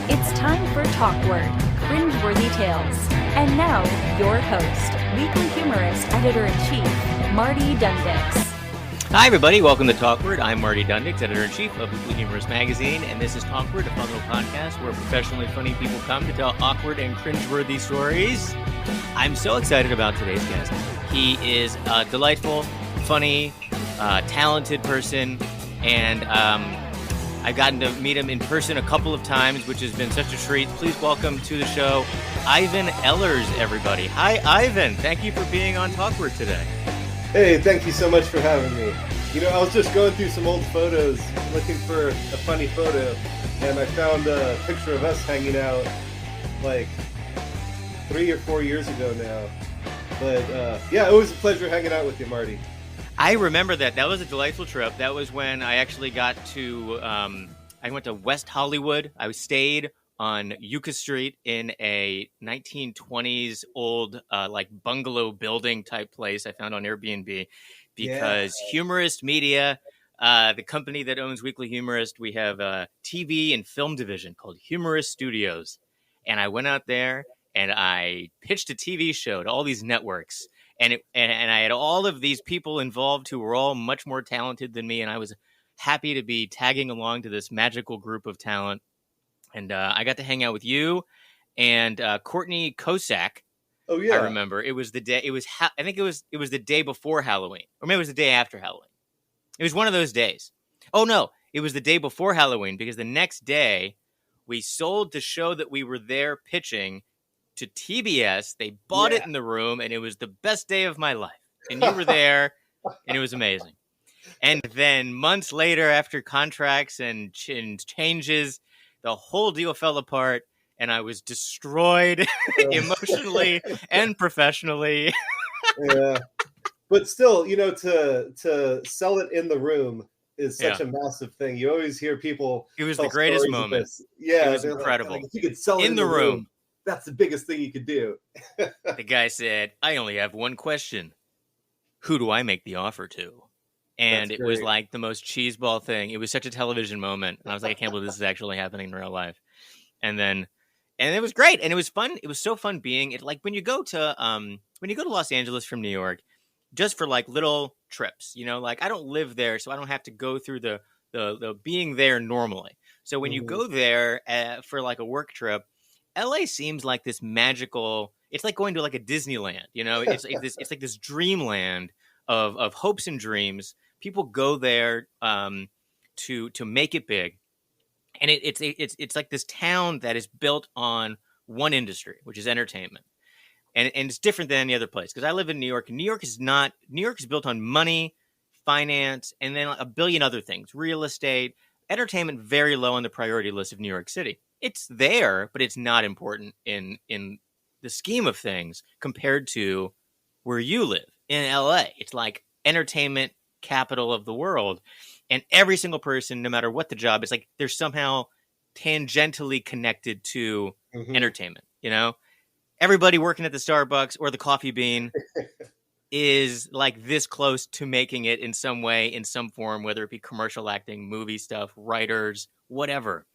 It's time for Talkward, cringeworthy tales. And now, your host, weekly humorist, editor-in-chief, Marty Dundix. Hi, everybody. Welcome to Talkward. I'm Marty Dundix, editor-in-chief of Weekly Humorist Magazine, and this is Talkward, a fun little podcast where professionally funny people come to tell awkward and cringeworthy stories. I'm so excited about today's guest. He is a delightful, funny, talented person, and I've gotten to meet him in person a couple of times, which has been such a treat. Please welcome to the show, Ivan Ehlers, everybody. Hi, Ivan. Thank you for being on Talkward today. Hey, thank you so much for having me. You know, I was just going through some old photos, looking for a funny photo, and I found a picture of us hanging out like 3 or 4 years ago now. But yeah, it was a pleasure hanging out with you, Marty. I remember that. That was a delightful trip. That was when I actually got to, I went to West Hollywood. I stayed on Yucca Street in a 1920s old, like bungalow building type place I found on Airbnb because Humorist Media, the company that owns Weekly Humorist, we have a TV and film division called Humorist Studios. And I went out there and I pitched a TV show to all these networks. And I had all of these people involved who were all much more talented than me. And I was happy to be tagging along to this magical group of talent. And I got to hang out with you and Courtney Kosak. Oh yeah, I remember it was the day. It was I think it was the day before Halloween, or maybe it was the day after Halloween. It was one of those days. Oh no, it was the day before Halloween because the next day we sold the show that we were there pitching to TBS. They bought it in the room, and it was the best day of my life. And you were there, and it was amazing. And then months later, after contracts and changes, the whole deal fell apart, and I was destroyed emotionally and professionally. Yeah, but still, you know, to sell it in the room is such a massive thing. You always hear people. It was the greatest moment. Yeah, it was incredible. Like, if you could sell it in the room. That's the biggest thing you could do. The guy said, I only have one question. Who do I make the offer to? And it was like the most cheeseball thing. It was such a television moment. And I was like, I can't believe this is actually happening in real life. And it was great. And it was fun. It was so fun being it. Like when you go to Los Angeles from New York, just for like little trips, you know, like I don't live there, so I don't have to go through the being there normally. So when you go there for like a work trip, LA seems like this magical. It's like going to like a Disneyland, you know. It's like this dreamland of hopes and dreams. People go there to make it big, and it's like this town that is built on one industry, which is entertainment, and it's different than any other place. Because I live in New York, and New York is built on money, finance, and then a billion other things, real estate, entertainment, very low on the priority list of New York City. It's there, but it's not important in the scheme of things compared to where you live in LA. It's like entertainment capital of the world. And every single person, no matter what the job, it's like they're somehow tangentially connected to entertainment, you know? Everybody working at the Starbucks or the Coffee Bean is like this close to making it in some way, in some form, whether it be commercial acting, movie stuff, writers, whatever.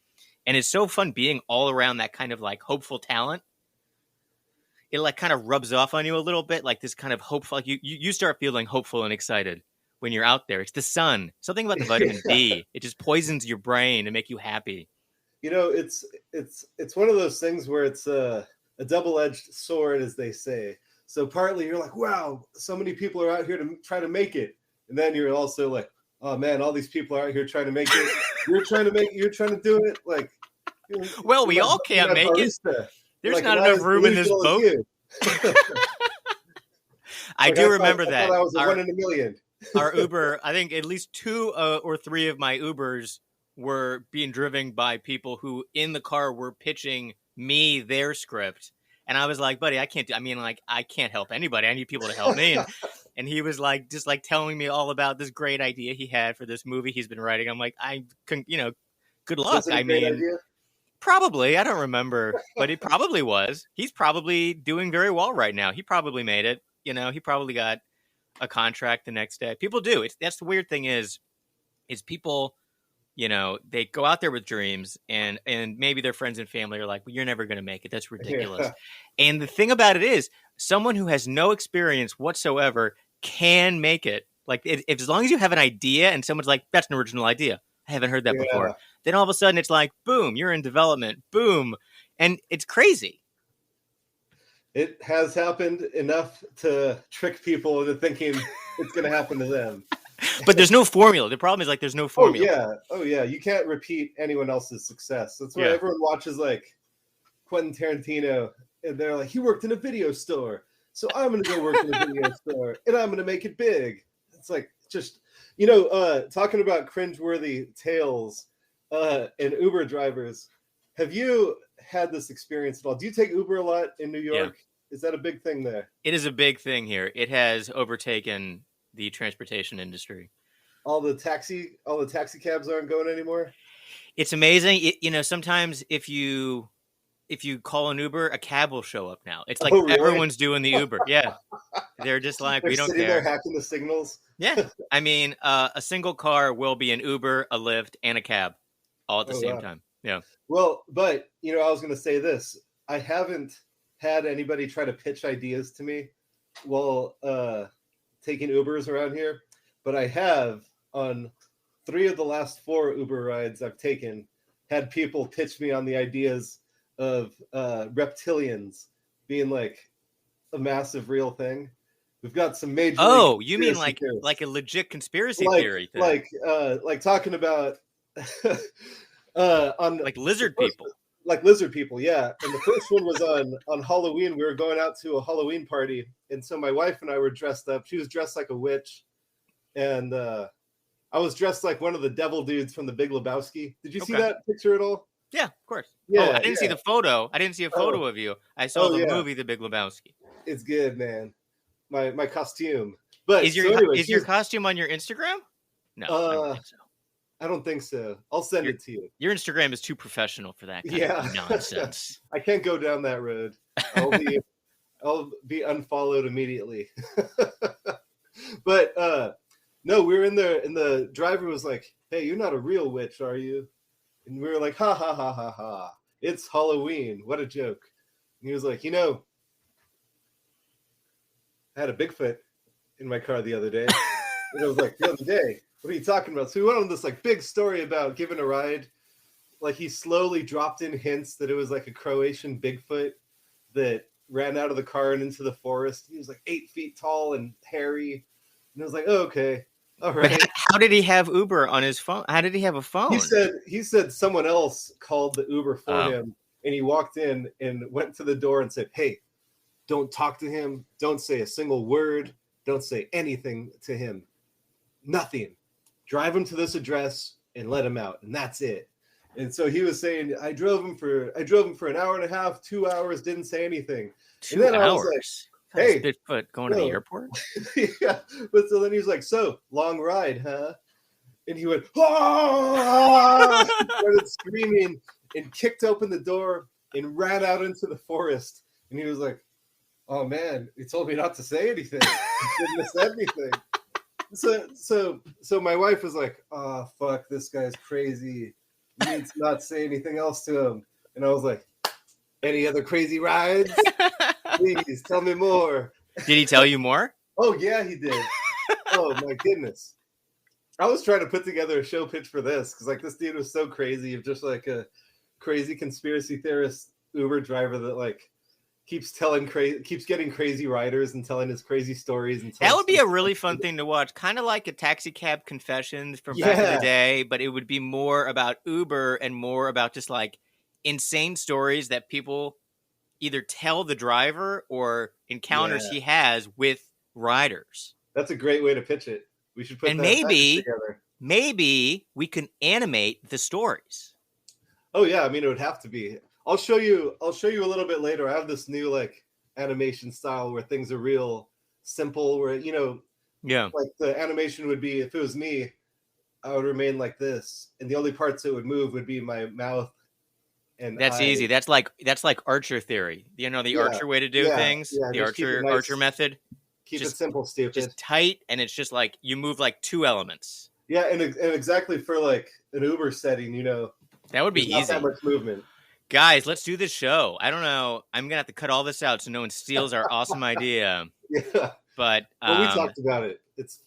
And it's so fun being all around that kind of like hopeful talent. It like kind of rubs off on you a little bit, like this kind of hopeful. Like you start feeling hopeful and excited when you're out there. It's the sun. Something about the vitamin D. It just poisons your brain to make you happy. You know, it's one of those things where it's a double-edged sword, as they say. So partly you're like, wow, so many people are out here to try to make it, and then you're also like, oh man, all these people are out here trying to make it. You're trying to do it. Like, well, we all can't make it. There's like, not enough room in this boat. I do remember that. I thought I was a 1 in a million. Our Uber, I think at least 2 or 3 of my Ubers were being driven by people who in the car were pitching me their script. And I was like, buddy, I can't help anybody. I need people to help me. And he was like, just like telling me all about this great idea he had for this movie he's been writing. I'm like, good luck. I mean, idea? Probably. I don't remember, but it probably was. He's probably doing very well right now. He probably made it. You know, he probably got a contract the next day. People do. That's the weird thing is people they go out there with dreams, and maybe their friends and family are like, well, you're never going to make it. That's ridiculous. Yeah. And the thing about it is, someone who has no experience whatsoever can make it. Like, if as long as you have an idea and someone's like, that's an original idea, I haven't heard that before, then all of a sudden it's like, boom, you're in development, boom. And it's crazy. It has happened enough to trick people into thinking it's going to happen to them. But there's no formula. The problem is, like, there's no formula. Oh yeah. You can't repeat anyone else's success. That's why everyone watches, like, Quentin Tarantino, and they're like, he worked in a video store, so I'm going to go work in a video store, and I'm going to make it big. It's like, just, talking about cringeworthy tales and Uber drivers. Have you had this experience at all? Do you take Uber a lot in New York? Yeah. Is that a big thing there? It is a big thing here. It has overtaken the transportation industry. All the taxi cabs aren't going anymore. It's amazing. Sometimes if you call an Uber, a cab will show up now. It's like everyone's doing the Uber. Yeah. They're just like, we don't care. They're hacking the signals. Yeah. I mean, a single car will be an Uber, a Lyft, and a cab all at the same time. Yeah. Well, but, I was going to say this. I haven't had anybody try to pitch ideas to me while taking Ubers around here, but I have, on 3 of the last 4 Uber rides I've taken, had people pitch me on the ideas of reptilians being like a massive real thing. We've got some major. Oh, you mean like a legit conspiracy theory thing? Like talking about on like lizard people. Like lizard people, yeah. And the first one was on Halloween. We were going out to a Halloween party, and so my wife and I were dressed up. She was dressed like a witch, and I was dressed like one of the devil dudes from The Big Lebowski. Did you see that picture at all? Yeah, of course. Yeah, I didn't see the photo. I didn't see a photo of you. I saw the movie The Big Lebowski. It's good, man. My costume. But is your costume on your Instagram? No, I don't think so. I don't think so. I'll send it to you. Your Instagram is too professional for that kind of nonsense. I can't go down that road. I'll be unfollowed immediately. But no, we were in there, and the driver was like, "Hey, you're not a real witch, are you?" And we were like, "Ha ha ha ha ha! It's Halloween. What a joke!" And he was like, I had a Bigfoot in my car the other day. And I was like, the other day, what are you talking about? So we went on this like big story about giving a ride. Like, he slowly dropped in hints that it was like a Croatian Bigfoot that ran out of the car and into the forest. He was like 8 feet tall and hairy. And I was like, oh, okay. All right. But how did he have Uber on his phone? How did he have a phone? He said someone else called the Uber for him, and he walked in and went to the door and said, "Hey, don't talk to him. Don't say a single word. Don't say anything to him. Nothing. Drive him to this address and let him out, and that's it." And so he was saying, I drove him for an hour and a half, 2 hours, didn't say anything. 2 hours. I was like, hey, Bigfoot going to the airport? Yeah. But so then he was like, so, long ride, huh? And he went, ah! Started screaming and kicked open the door and ran out into the forest. And he was like, oh man, he told me not to say anything. He shouldn't have said anything. So my wife was like, oh fuck, this guy's crazy. You need to not say anything else to him. And I was like, any other crazy rides? Please tell me more. Did he tell you more? Oh yeah, he did. Oh my goodness. I was trying to put together a show pitch for this because like this dude was so crazy, of just like a crazy conspiracy theorist Uber driver that like keeps getting crazy riders and telling his crazy stories. And that would be a really fun thing to watch, kind of like a Taxi Cab Confessions from back in the day, but it would be more about Uber and more about just like insane stories that people either tell the driver or encounters he has with riders. That's a great way to pitch it. We should put and that together. Maybe we can animate the stories. Oh yeah, I mean it would have to be. I'll show you a little bit later. I have this new like animation style where things are real simple, where like the animation would be, if it was me, I would remain like this, and the only parts that would move would be my mouth and that's easy. That's like Archer theory. The Archer way to do things. Yeah, the Archer method. Keep it simple, stupid. Just tight, and it's just like you move like 2 elements. Yeah, and exactly for like an Uber setting, that would be not easy. that much movement. Guys, let's do this show. I don't know. I'm gonna have to cut all this out so no one steals our awesome idea. Yeah, But well, we talked about it. It's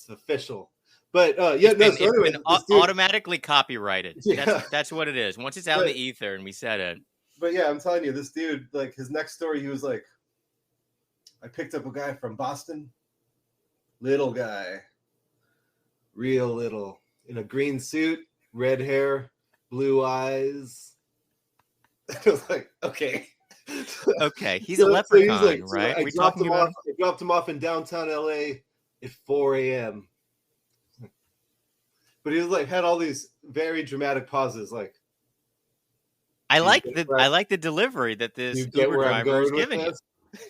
official. But it's been automatically copyrighted. Yeah. That's what it is. Once it's out in the ether and we said it. But yeah, I'm telling you, this dude, like his next story, he was like, I picked up a guy from Boston, little guy, real little, in a green suit, red hair, blue eyes. I was like, okay. Okay, he's a leprechaun, so like, right? I dropped him off in downtown LA at 4 a.m. But he was like, had all these very dramatic pauses, like. I like the delivery that this Uber driver is giving you.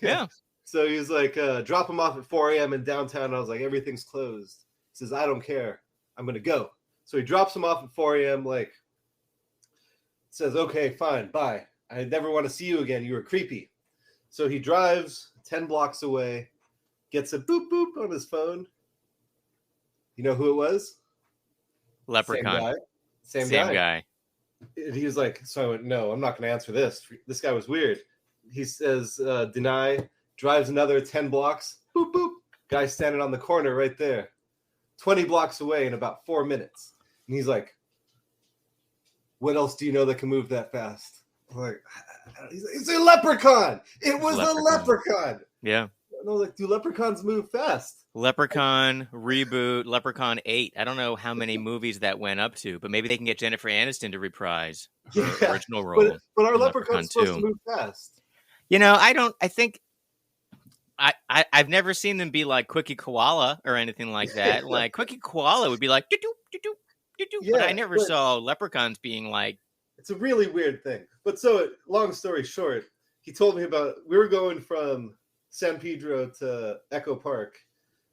Yeah. So he was like, drop him off at 4 a.m. in downtown. I was like, everything's closed. He says, I don't care. I'm going to go. So he drops him off at 4 a.m. Like, says, okay, fine, bye. I never want to see you again. You were creepy. So he drives 10 blocks away, gets a boop boop on his phone. You know who it was? Leprechaun. Same guy. He was like, so I went, no, I'm not going to answer this. This guy was weird. He says, deny, drives another 10 blocks, boop, boop. Guy standing on the corner right there, 20 blocks away in about 4 minutes. And he's like, what else do you know that can move that fast? I'm like, it's a leprechaun. It was a leprechaun. Yeah. And I was like, do leprechauns move fast? Leprechaun reboot, Leprechaun 8. I don't know how many movies that went up to, but maybe they can get Jennifer Aniston to reprise her original role. But our leprechauns supposed to move fast. I've never seen them be like Quickie Koala or anything like that. Like Quickie Koala would be like, doo-doo, doo-doo, doo-doo. Yeah, but I never saw leprechauns being like. It's a really weird thing. But so, long story short, he told me we were going from San Pedro to Echo Park.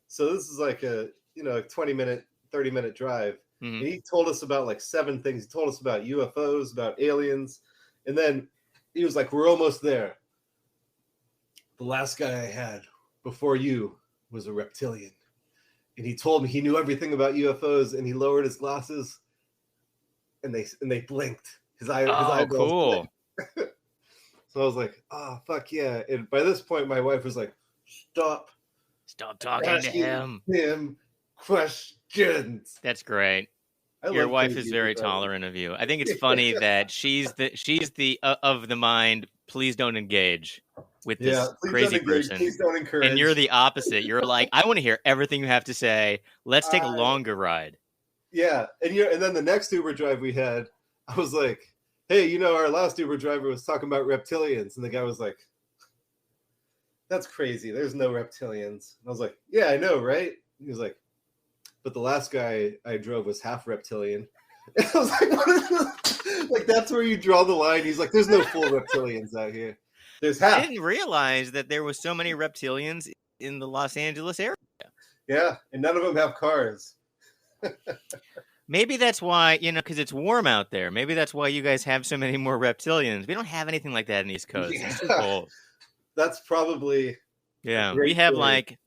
So this is like a 20-minute, 30-minute drive. Mm-hmm. And he told us about like 7 things. He told us about UFOs, about aliens. And then he was like, we're almost there. The last guy I had before you was a reptilian. And he told me he knew everything about UFOs, and he lowered his glasses and they blinked. His eyeballs cool. So I was like, oh, fuck yeah. And by this point, my wife was like, stop talking to him questions. That's great. Your wife is very tolerant of you. I think it's funny that she's the of the mind, please don't engage with this crazy person. Please don't encourage. And you're the opposite. You're like, I want to hear everything you have to say. Let's take a longer ride. Yeah. And then the next Uber drive we had, I was like, hey, our last Uber driver was talking about reptilians. And the guy was like, that's crazy. There's no reptilians. And I was like, yeah, I know, right? And he was like, but the last guy I drove was half reptilian. And I was like, what is this? Like, that's where you draw the line. He's like, there's no full reptilians out here. There's half. I didn't realize that there was so many reptilians in the Los Angeles area. Yeah, and none of them have cars. Maybe that's why, because it's warm out there. Maybe that's why you guys have so many more reptilians. We don't have anything like that in the East Coast. Yeah. It's too cold. That's probably... Yeah, we have like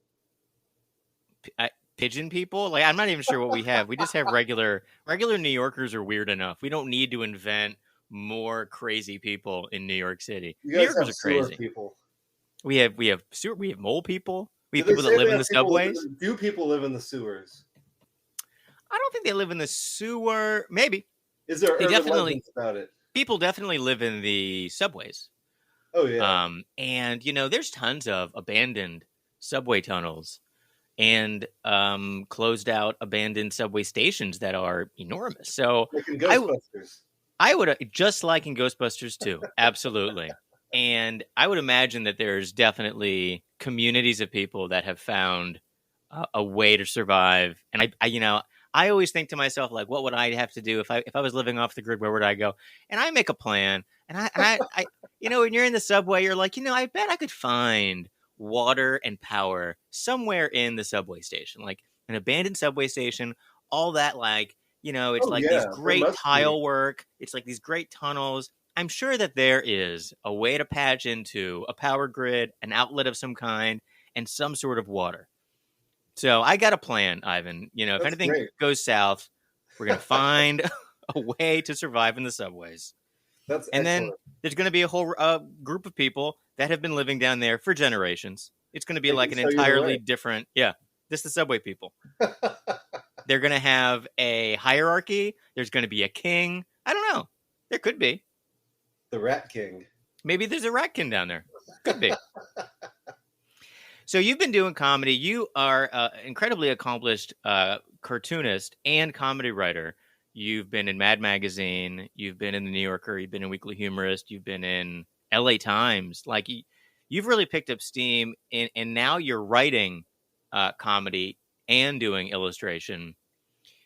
pigeon people. Like, I'm not even sure what we have. We just have regular New Yorkers are weird enough. We don't need to invent more crazy people in New York City. New Yorkers are crazy. People. We have mole people. We have people that live in the subways. Do people live in the sewers? I don't think they live in the sewer. Maybe. Is there urban legends about it? People definitely live in the subways. Oh yeah. And there's tons of abandoned subway tunnels and closed out abandoned subway stations that are enormous. So like in Ghostbusters. I would just like in Ghostbusters too. Absolutely. And I would imagine that there's definitely communities of people that have found a way to survive. And I always think to myself, like, what would I have to do if I was living off the grid? Where would I go? And I make a plan. And I when you're in the subway, you're like, I bet I could find water and power somewhere in the subway station, like an abandoned subway station. All that, like, it's these great tile work. It's like these great tunnels. I'm sure that there is a way to patch into a power grid, an outlet of some kind, and some sort of water. So I got a plan, Ivan. You know, if That's anything great. goes south, we're going to find a way to survive in the subways. That's And then excellent. there's going to be a whole group of people that have been living down there for generations. It's going to be They like can an show you the entirely way. different, just the subway people. They're going to have a hierarchy. There's going to be a king. I don't know. There could be. The Rat King. Maybe there's a rat king down there. Could be. So you've been doing comedy. You are an incredibly accomplished cartoonist and comedy writer. You've been in Mad Magazine. You've been in the New Yorker. You've been in Weekly Humorist. You've been in LA Times. Like you've really picked up steam, and now you're writing comedy and doing illustration.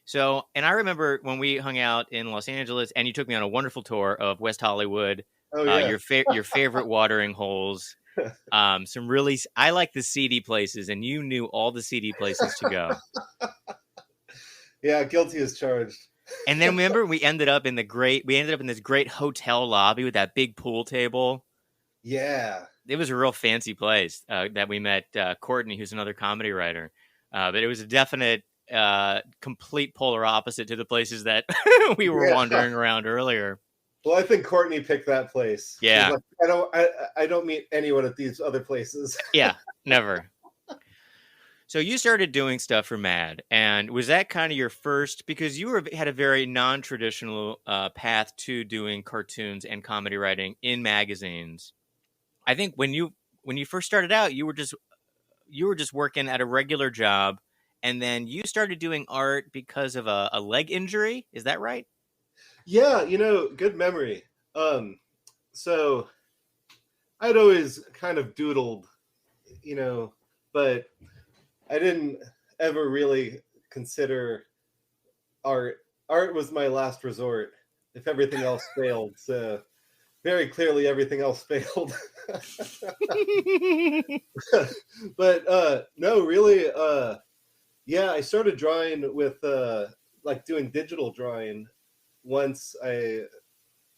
So, and I remember when we hung out in Los Angeles, and you took me on a wonderful tour of West Hollywood. Oh yeah. Your favorite watering holes. I like the seedy places, and you knew all the seedy places to go. Yeah, guilty as charged. And then remember, we ended up in this great hotel lobby with that big pool table. Yeah. It was a real fancy place that we met Courtney, who's another comedy writer. But it was a definite complete polar opposite to the places that we were wandering around earlier. Well, I think Courtney picked that place. Yeah. Like, I don't meet anyone at these other places. Yeah, never. So you started doing stuff for Mad, and was that kind of your first? Because you had a very non-traditional path to doing cartoons and comedy writing in magazines. I think when you first started out, you were just working at a regular job, and then you started doing art because of a leg injury. Is that right? Yeah, good memory. So I'd always kind of doodled, but I didn't ever really consider art. Art was my last resort if everything else failed. So very clearly everything else failed. But no, really, yeah, I started drawing with like doing digital drawing once I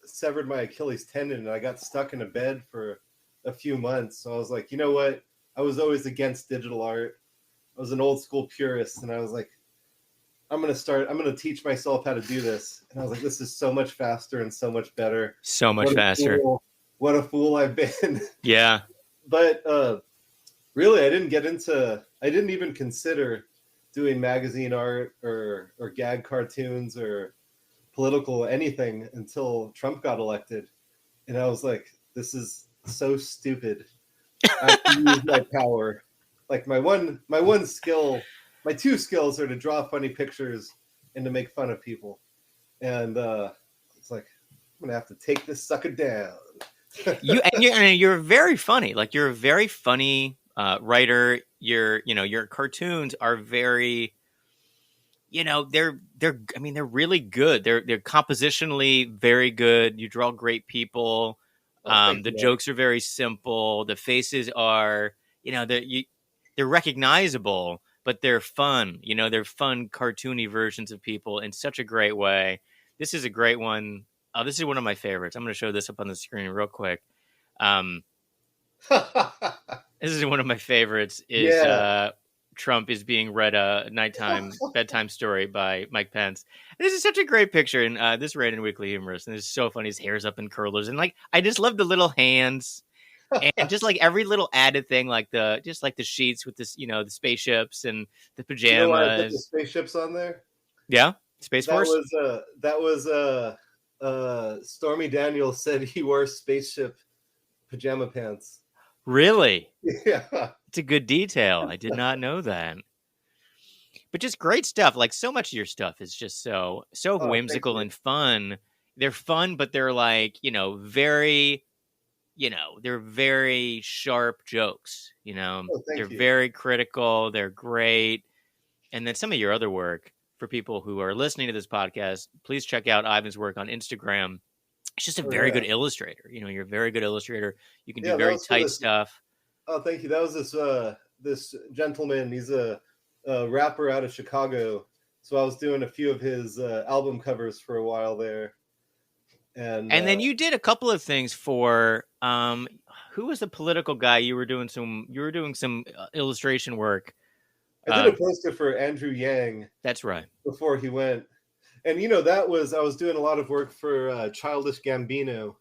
severed my Achilles tendon and I got stuck in a bed for a few months. So I was like, you know what? I was always against digital art. I was an old school purist, and I was like, I'm going to teach myself how to do this. And I was like, this is so much faster and so much better. So much faster. What a fool I've been. Yeah. But really, I didn't even consider doing magazine art or gag cartoons or political anything until Trump got elected. And I was like, this is so stupid. I have to use my power. Like my one skill, my two skills are to draw funny pictures and to make fun of people. And it's like, I'm gonna have to take this sucker down. You're very funny. Like you're a very funny writer. Your cartoons are very, they're really good. They're compositionally very good. You draw great people. The jokes are very simple. The faces are, they're recognizable, but they're fun. They're fun, cartoony versions of people in such a great way. This is a great one. This is one of my favorites. I'm going to show this up on the screen real quick. This is one of my favorites. Trump is being read a nighttime bedtime story by Mike Pence. And this is such a great picture. And this ran in Weekly Humorist. And it's so funny. His hair's up in curlers. And I just love the little hands. And just like every little added thing, like the sheets with this, the spaceships and the pajamas. You know why I put the spaceships on there? Yeah, Space Force. That was Stormy Daniels said he wore spaceship pajama pants. Really? Yeah, it's a good detail. I did not know that. But just great stuff. Like so much of your stuff is just so whimsical and fun. They're fun, but they're like very. They're very sharp jokes, they're very critical. They're great. And then some of your other work, for people who are listening to this podcast, please check out Ivan's work on Instagram. It's just a very good illustrator. You're a very good illustrator. You can do very tight stuff. Oh, thank you. That was this gentleman. He's a rapper out of Chicago. So I was doing a few of his album covers for a while there. And then you did a couple of things for who was the political guy you were doing some illustration work? I did a poster for Andrew Yang. That's right. Before he went. And, I was doing a lot of work for Childish Gambino.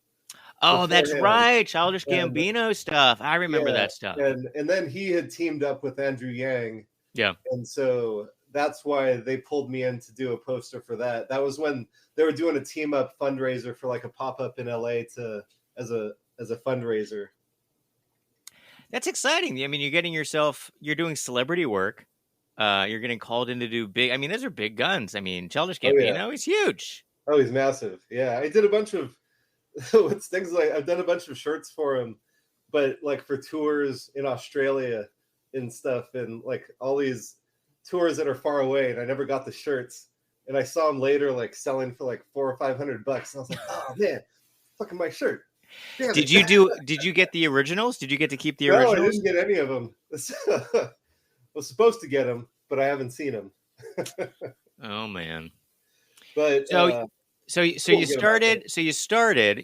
Oh, that's right. Childish Gambino stuff. I remember that stuff. And then he had teamed up with Andrew Yang. Yeah. And so that's why they pulled me in to do a poster for that. That was when they were doing a team up fundraiser for like a pop-up in LA as a fundraiser. That's exciting. I mean, you're doing celebrity work. You're getting called in to do big. I mean, those are big guns. I mean, Childish Gambino, he's huge. Oh, he's massive. Yeah, I did a bunch of things like I've done a bunch of shirts for him, but like for tours in Australia and stuff, and like all these tours that are far away, and I never got the shirts. And I saw him later, like selling for like $400 or $500. And I was like, oh man, fucking my shirt. Damn Did you get the originals? Did you get to keep the originals? No, I didn't get any of them. I was supposed to get them, but I haven't seen them. Oh man. But so you started,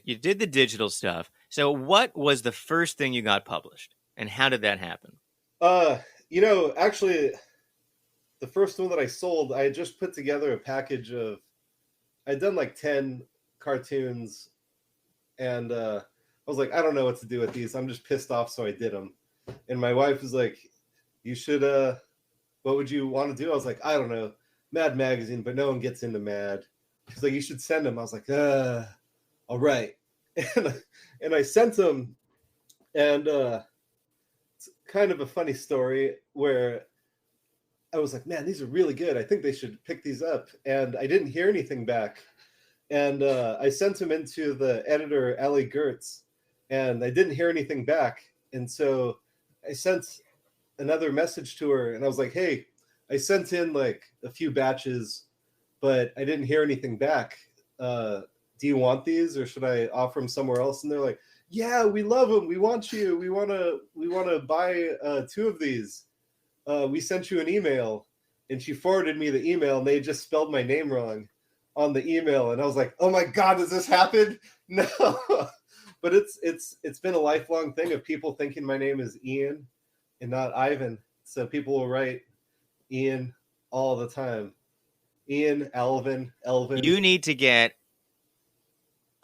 you did the digital stuff. So what was the first thing you got published, and how did that happen? Actually the first one that I sold, I had just put together a package of, I'd done like 10 cartoons, and I was like, I don't know what to do with these. I'm just pissed off, so I did them. And my wife was like, you should, what would you want to do? I was like, I don't know, Mad Magazine, but no one gets into Mad. She's like, you should send them. I was like, all right. And I sent them, and it's kind of a funny story where I was like, man, these are really good. I think they should pick these up. And I didn't hear anything back. And I sent them into the editor, Ellie Gertz, and I didn't hear anything back. And so I sent another message to her, and I was like, hey, I sent in like a few batches, but I didn't hear anything back. Do you want these, or should I offer them somewhere else? And they're like, yeah, we love them. We want you. We want to buy 2 of these. We sent you an email. And she forwarded me the email, and they just spelled my name wrong on the email. And I was like, oh my God, does this happen? No. But it's been a lifelong thing of people thinking my name is Ian and not Ivan. So people will write Ian all the time. Ian, Elvin. You need to get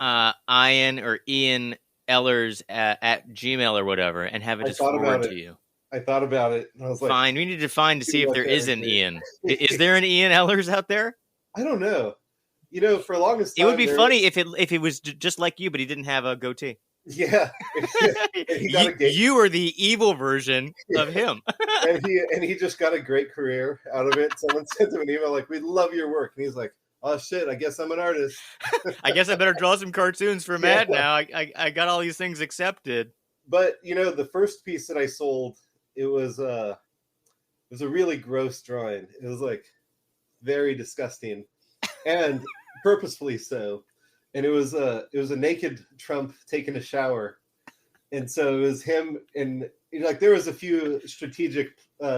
Ian or Ian Ehlers at Gmail or whatever, and have it just forward to you. I thought about it, and I was like, fine. We need to find to see if there is an Ian. Is there an Ian Ehlers out there? I don't know. For longest time, it would be funny if it was just like you, but he didn't have a goatee. Yeah, you are the evil version of him. and he just got a great career out of it. Someone sent him an email like, "We love your work," and he's like, "Oh shit, I guess I'm an artist. I guess I better draw some cartoons for Mad now. I got all these things accepted." But the first piece that I sold, it was a really gross drawing. It was like very disgusting, and purposefully so. And it was a naked Trump taking a shower, and so it was him, and like there was a few strategic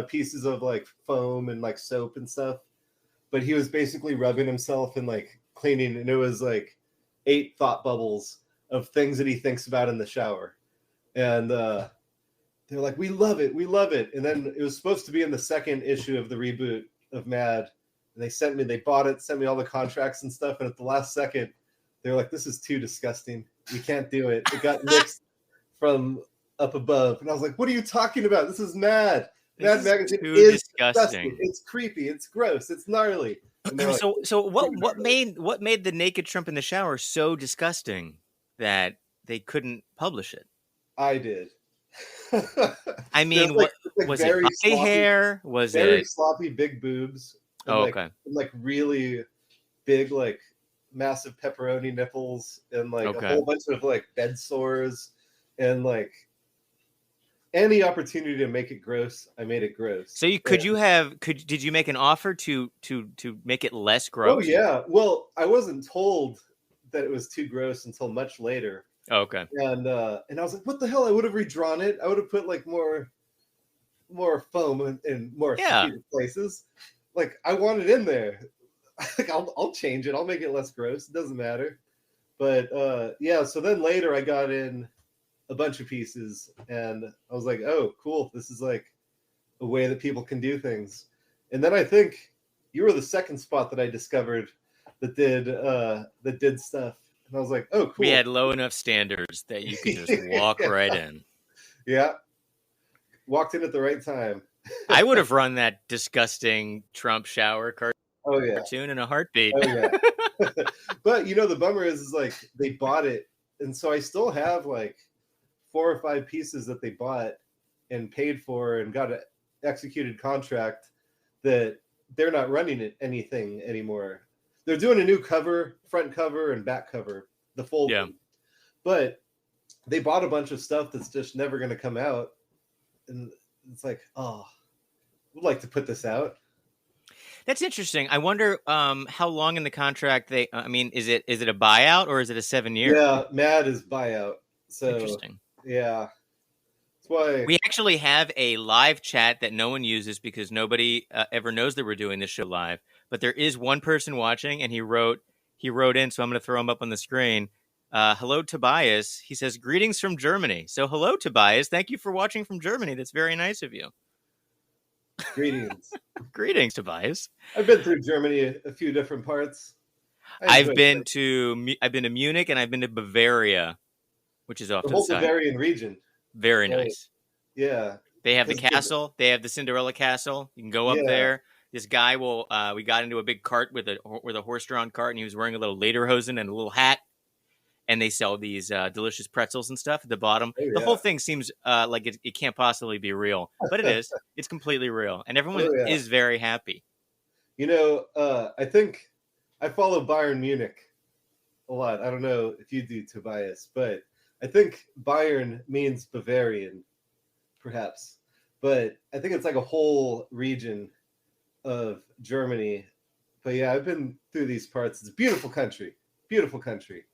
pieces of like foam and like soap and stuff, but he was basically rubbing himself and like cleaning, and it was like 8 thought bubbles of things that he thinks about in the shower, and they're like, we love it, and then it was supposed to be in the second issue of the reboot of Mad, and they bought it, sent me all the contracts and stuff, and at the last second, they were like, this is too disgusting. We can't do it. It got mixed from up above. And I was like, what are you talking about? This is Mad. Mad Magazine is disgusting. It's creepy. It's gross. It's gnarly. So what made the naked Trump in the shower so disgusting that they couldn't publish it? I did. I mean, what was it? Body hair? Was it very sloppy, big boobs? And okay. Like really big, like massive pepperoni nipples, and like a whole bunch of like bed sores, and like any opportunity to make it gross, I made it gross. So did you make an offer to make it less gross? Oh yeah. Well, I wasn't told that it was too gross until much later. Oh, okay. And I was like, what the hell? I would have redrawn it. I would have put like more foam in more places. Like I want it in there. Like I'll change it. I'll make it less gross. It doesn't matter. But so then later I got in a bunch of pieces, and I was like, oh, cool. This is like a way that people can do things. And then I think you were the second spot that I discovered that did stuff. And I was like, oh, cool. We had low enough standards that you could just walk right in. Yeah. Walked in at the right time. I would have run that disgusting Trump shower Oh, yeah. cartoon in a heartbeat. Oh, yeah. But, the bummer is like they bought it. And so I still have like 4 or 5 pieces that they bought and paid for and got an executed contract that they're not running anything anymore. They're doing a new cover, front cover and back cover, the fold. Yeah. But they bought a bunch of stuff that's just never going to come out. And it's like, oh, I would like to put this out. That's interesting. I wonder how long in the contract is it a buyout or is it a 7-year? Yeah, Mad is buyout. So interesting. Yeah. That's why we actually have a live chat that no one uses because nobody ever knows that we're doing this show live. But there is one person watching, and he wrote in, so I'm going to throw him up on the screen. Hello, Tobias. He says, greetings from Germany. So hello, Tobias. Thank you for watching from Germany. That's very nice of you. Greetings. Greetings, Tobias. I've been through Germany a few different parts. I've been to Munich and I've been to Bavaria, which is off the to whole the side. Bavarian region. Very nice. Yeah. They have the castle. They have the Cinderella Castle. You can go up there. This guy we got into a big cart with a horse-drawn cart, and he was wearing a little lederhosen and a little hat. And they sell these delicious pretzels and stuff at the bottom. The whole thing seems like it can't possibly be real, but it is. It's completely real, and everyone is very happy. I think I follow Bayern Munich a lot. I don't know if you do, Tobias, but I think Bayern means Bavarian, perhaps. But I think it's like a whole region of Germany. But yeah, I've been through these parts. It's a beautiful country. Beautiful country.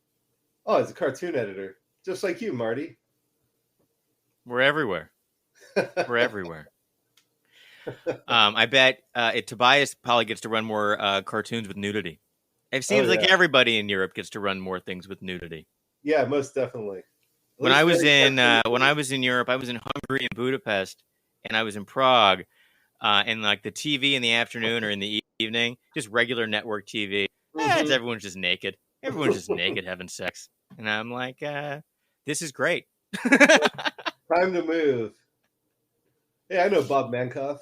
Oh, it's a cartoon editor. Just like you, Marty. We're everywhere. We're everywhere. I bet Tobias probably gets to run more cartoons with nudity. It seems like everybody in Europe gets to run more things with nudity. Yeah, most definitely. When I was in Europe, I was in Hungary and Budapest, and I was in Prague, and like the TV in the afternoon or in the evening, just regular network TV. Everyone's just naked. Everyone's just naked having sex, and I'm like, this is great. Time to move. Hey, I know Bob Mankoff.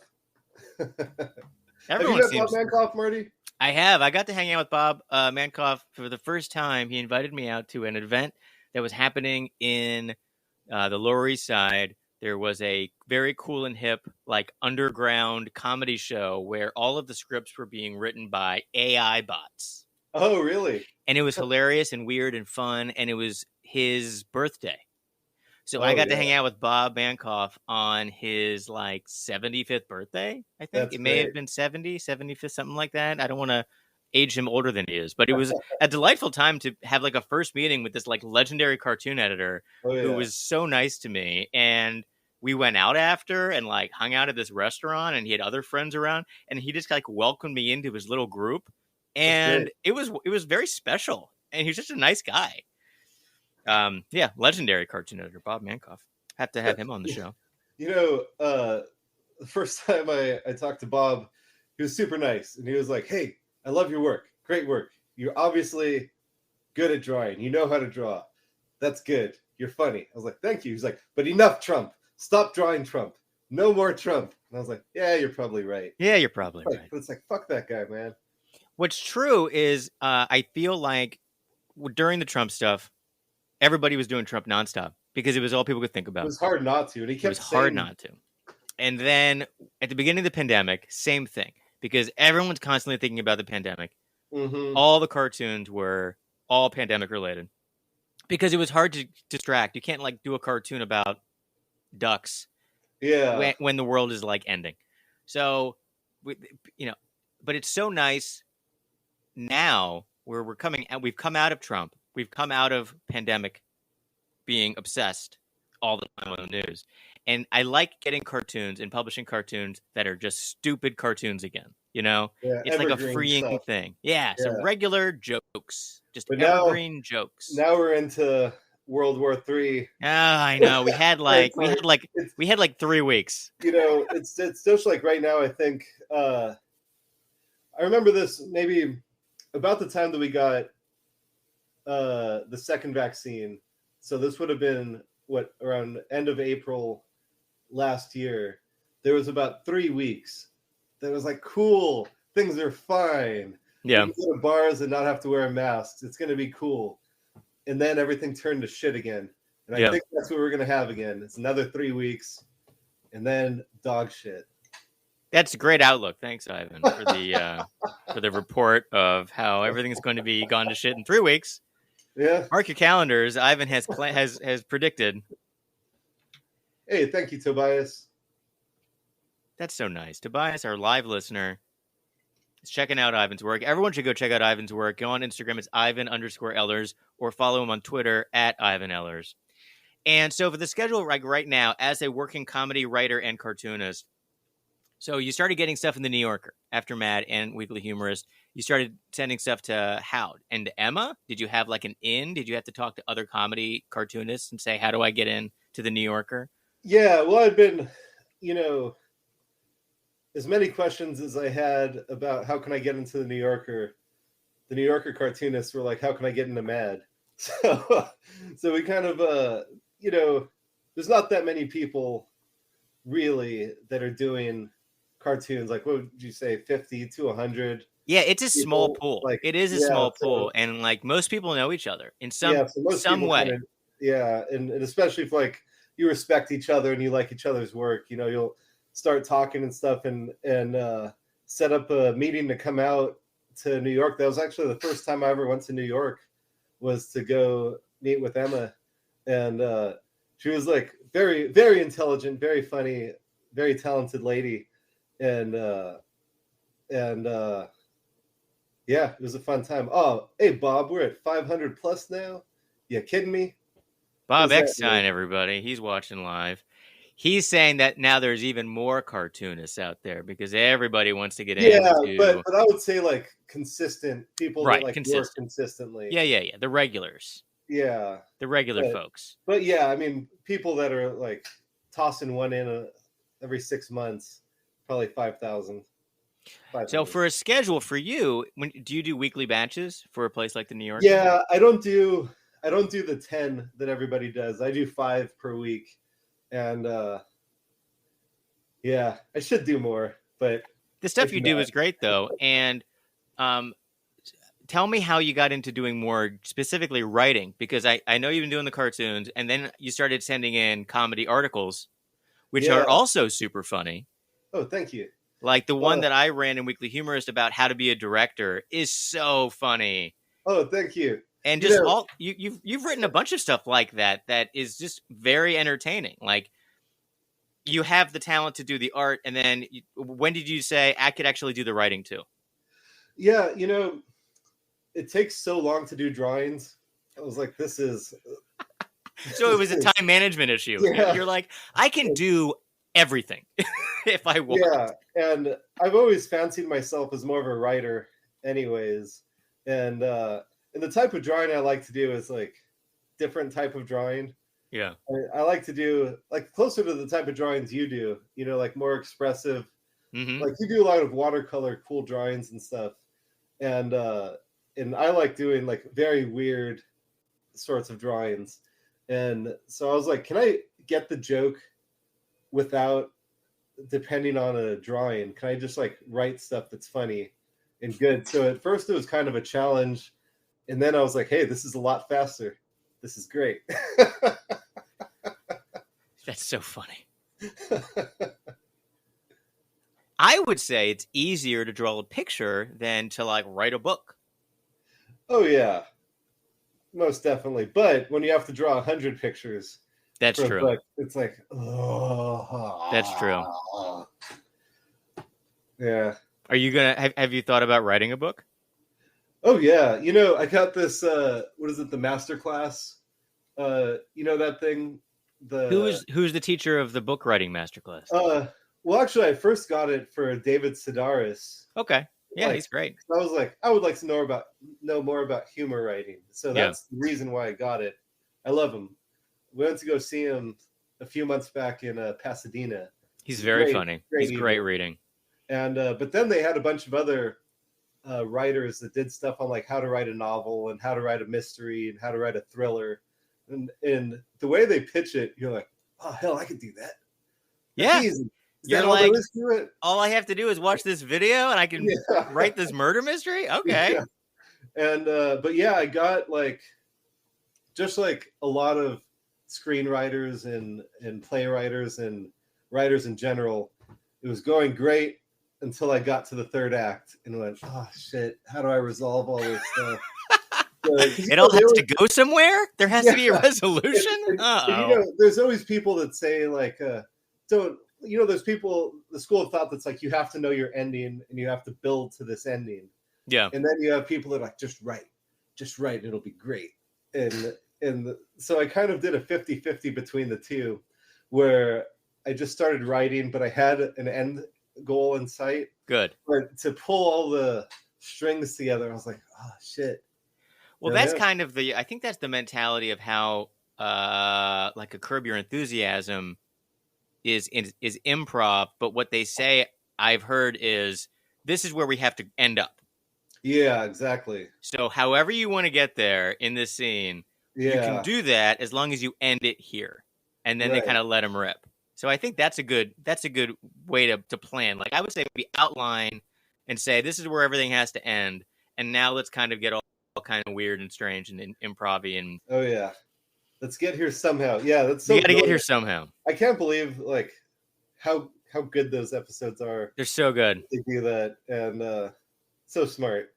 Have you met Bob Mankoff, Marty? I have. I got to hang out with Bob Mankoff for the first time. He invited me out to an event that was happening in the Lower East Side. There was a very cool and hip, like, underground comedy show where all of the scripts were being written by AI bots. Oh, really? And it was hilarious and weird and fun, and it was his birthday. So I got to hang out with Bob Mankoff on his, like, 75th birthday, I think. That's it may great. have been 75th, something like that. I don't want to age him older than he is. But it was a delightful time to have, like, a first meeting with this, like, legendary cartoon editor who was so nice to me. And we went out after and, like, hung out at this restaurant, and he had other friends around. And he just, like, welcomed me into his little group. And it was very special. And he was just a nice guy. Legendary cartoon editor Bob Mankoff. Have to have him on the show. The first time I talked to Bob, he was super nice, and he was like, "Hey, I love your work. Great work. You're obviously good at drawing. You know how to draw. That's good. You're funny." I was like, "Thank you." He's like, "But enough Trump. Stop drawing Trump. No more Trump." And I was like, "Yeah, you're probably right." Yeah, you're probably right. But it's like, fuck that guy, man. What's true is I feel like during the Trump stuff, everybody was doing Trump nonstop because it was all people could think about. It was hard not to. And he kept It was hard not to. And then at the beginning of the pandemic, same thing. Because everyone's constantly thinking about the pandemic. Mm-hmm. All the cartoons were all pandemic related. Because it was hard to distract. You can't, like, do a cartoon about ducks when the world is, like, ending. So, but it's so nice now where we've come out of Trump. We've come out of pandemic being obsessed all the time on the news. And I like getting cartoons and publishing cartoons that are just stupid cartoons again. It's like a freeing thing. Yeah, some regular jokes, just evergreen jokes. Now we're into World War III. I know. We had like 3 weeks. It's just like right now. I think I remember this maybe about the time that we got the second vaccine. So this would have been around end of April last year. There was about 3 weeks that was like, cool, things are fine. Yeah. We can go to bars and not have to wear masks. It's going to be cool. And then everything turned to shit again. And I think that's what we're going to have again. It's another 3 weeks and then dog shit. That's a great outlook. Thanks, Ivan, for the report of how everything's going to be gone to shit in 3 weeks. Yeah. Mark your calendars. Ivan has predicted. Hey, thank you, Tobias. That's so nice. Tobias, our live listener, is checking out Ivan's work. Everyone should go check out Ivan's work. Go on Instagram. It's Ivan_Ehlers, or follow him on Twitter at Ivan Ehlers. And so for the schedule right now, as a working comedy writer and cartoonist, so you started getting stuff in the New Yorker after Mad and Weekly Humorist. You started sending stuff to Howd and to Emma. Did you have like an in? Did you have to talk to other comedy cartoonists and say, how do I get in to the New Yorker? Yeah, well, I've been, as many questions as I had about how can I get into the New Yorker cartoonists were like, how can I get into Mad? So we kind of, there's not that many people really that are doing cartoons. Like, what would you say, 50 to 100? Yeah, it's a small pool. Like, it is a small pool, and like most people know each other in some way. And especially if like you respect each other and you like each other's work, you'll start talking and stuff and set up a meeting to come out to New York. That was actually the first time I ever went to New York, was to go meet with Emma. And she was like very, very intelligent, very funny, very talented lady. And yeah, it was a fun time. Oh, hey, Bob, we're at 500 plus now. You kidding me? Bob Eckstein, everybody. He's watching live. He's saying that now there's even more cartoonists out there because everybody wants to get into. Yeah, but I would say like consistent people that like work consistently. Yeah. The regulars. Yeah. The regular folks. But yeah, I mean, people that are like tossing one in every 6 months, probably 5,000. So for a schedule for you, do you do weekly batches for a place like the New York? Yeah, I don't do the 10 that everybody does. I do 5 per week. And yeah, I should do more, but the stuff you do is great though. And tell me how you got into doing more specifically writing, because I know you've been doing the cartoons and then you started sending in comedy articles, which are also super funny. Oh, thank you. Like the one that I ran in Weekly Humorist about how to be a director is so funny. Oh, thank you. And just you've written a bunch of stuff like that is just very entertaining. Like you have the talent to do the art, and then when did you say I could actually do the writing too? Yeah, it takes so long to do drawings. I was like, this is so it was a time management issue. Yeah. You're like, I can do everything if I want. Yeah, and I've always fancied myself as more of a writer anyways. And the type of drawing I like to do is like different type of drawing. Yeah. I like to do like closer to the type of drawings you do, like more expressive. Mm-hmm. Like you do a lot of watercolor, cool drawings and stuff. And I like doing like very weird sorts of drawings. And so I was like, can I get the joke without depending on a drawing? Can I just like write stuff that's funny and good? So at first it was kind of a challenge. And then I was like, hey, this is a lot faster. This is great. That's so funny. I would say it's easier to draw a picture than to like write a book. Oh, yeah. Most definitely. But when you have to draw 100 pictures, that's true. Book, it's like, oh. That's true. Yeah. Are you gonna have you thought about writing a book? Oh yeah, I got this. What is it? The master class. That thing. Who's the teacher of the book writing masterclass? Well, actually, I first got it for David Sedaris. Okay, yeah, he's great. I was like, I would like to know more about humor writing. So that's the reason why I got it. I love him. We went to go see him a few months back in Pasadena. He's very funny. He's great reading. And but then they had a bunch of other writers that did stuff on like how to write a novel and how to write a mystery and how to write a thriller, and the way they pitch it, you're like, oh hell, I could do that. That's Yeah. easy. Is You're that all like, there is to it? all I have to do is watch this video and I can write this murder mystery? Okay. Yeah. And but yeah, I got like just like a lot of screenwriters and playwriters and writers in general. It was going great until I got to the third act and went, oh shit, how do I resolve all this stuff? It all has to go somewhere? There has to be a resolution? And, there's always people that say like, don't, there's people, the school of thought that's like, you have to know your ending and you have to build to this ending. Yeah. And then you have people that are like, just write, it'll be great. And so I kind of did a 50-50 between the two, where I just started writing, but I had an end goal in sight. Good. But to pull all the strings together, I was like, oh shit. Well, that's kind of I think that's the mentality of how like a Curb Your Enthusiasm is improv, but what they say I've heard is this is where we have to end up. Yeah, exactly. So however you want to get there in this scene, you can do that as long as you end it here. And then they kind of let them rip. So I think that's a good way to plan. Like I would say maybe outline and say this is where everything has to end. And now let's kind of get all kind of weird and strange and improv-y and oh yeah. Let's get here somehow. Yeah, that's so you gotta get here somehow. I can't believe like how good those episodes are. They're so good. They do that, and so smart.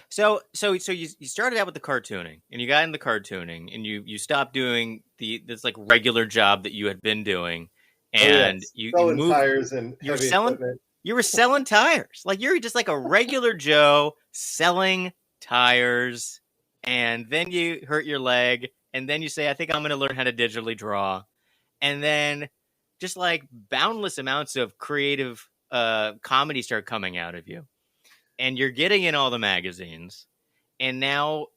So you started out with the cartooning, and you got into cartooning, and you stopped doing this like regular job that you had been doing, and you moved tires and you were selling tires. Like you're just like a regular Joe selling tires, and then you hurt your leg, and then you say, I think I'm going to learn how to digitally draw, and then just like boundless amounts of creative comedy start coming out of you. And you're getting in all the magazines, and now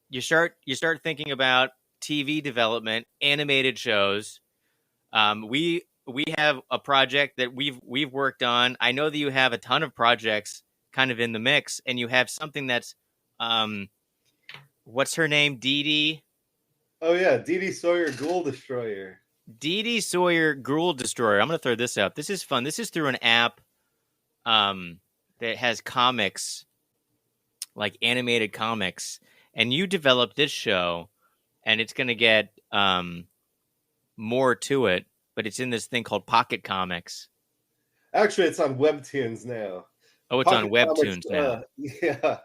you start thinking about TV development, animated shows. We have a project that we've worked on. I know that you have a ton of projects kind of in the mix, and you have something that's what's her name? Dee Dee? Oh yeah, Dee Dee Sawyer Ghoul Destroyer. Dee Dee Sawyer Ghoul Destroyer. I'm gonna throw this up. This is fun. This is through an app. That has comics, like animated comics, and you developed this show, and it's going to get more to it, but it's in this thing called Pocket Comics. Actually, it's on Webtoons now. Oh, it's on Webtoons now. Yeah,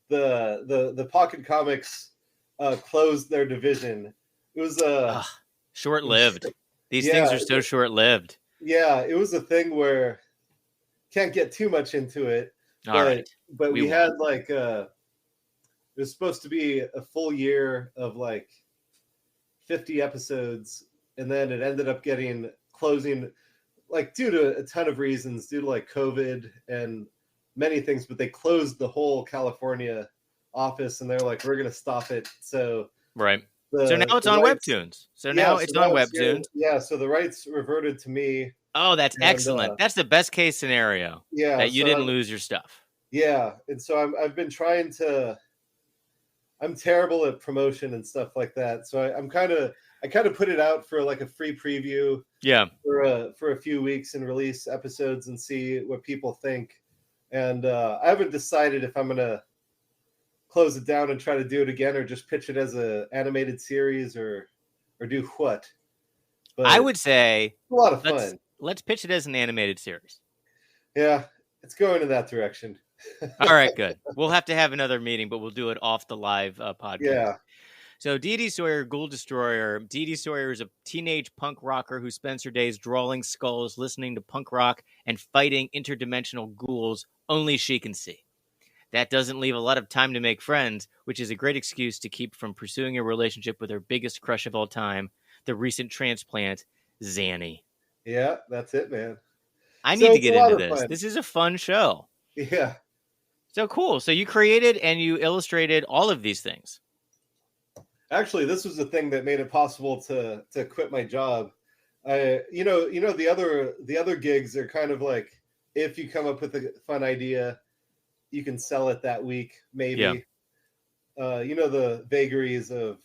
the Pocket Comics closed their division. It was short-lived. These things are so short-lived. Yeah, it was a thing where can't get too much into it. But we had like it was supposed to be a full year of like 50 episodes, and then it ended up closing like due to a ton of reasons, due to like COVID and many things, but they closed the whole California office, and they're like, we're gonna stop it. So so now it's on Webtoons. So now it's on Webtoons. Yeah, so the rights reverted to me. Oh, that's excellent. That's the best case scenario. Yeah, that you didn't lose your stuff. Yeah, and so I've been trying to. I'm terrible at promotion and stuff like that, so I kind of put it out for like a free preview. Yeah. For a few weeks and release episodes and see what people think, and I haven't decided if I'm gonna close it down and try to do it again, or just pitch it as a animated series, or do what. But I would say it's a lot of fun. Let's pitch it as an animated series. Yeah, it's going in that direction. All right, good. We'll have to have another meeting, but we'll do it off the live podcast. Yeah. So Dee Dee Sawyer, Ghoul Destroyer. Dee Dee Sawyer is a teenage punk rocker who spends her days drawing skulls, listening to punk rock, and fighting interdimensional ghouls only she can see. That doesn't leave a lot of time to make friends, which is a great excuse to keep from pursuing a relationship with her biggest crush of all time, the recent transplant, Zanny. Yeah, that's it, man. I need to get into this. This is a fun show. Yeah. So cool. So you created and you illustrated all of these things. Actually, this was the thing that made it possible to quit my job. The other gigs are kind of like, if you come up with a fun idea, you can sell it that week, maybe. Yeah. The vagaries of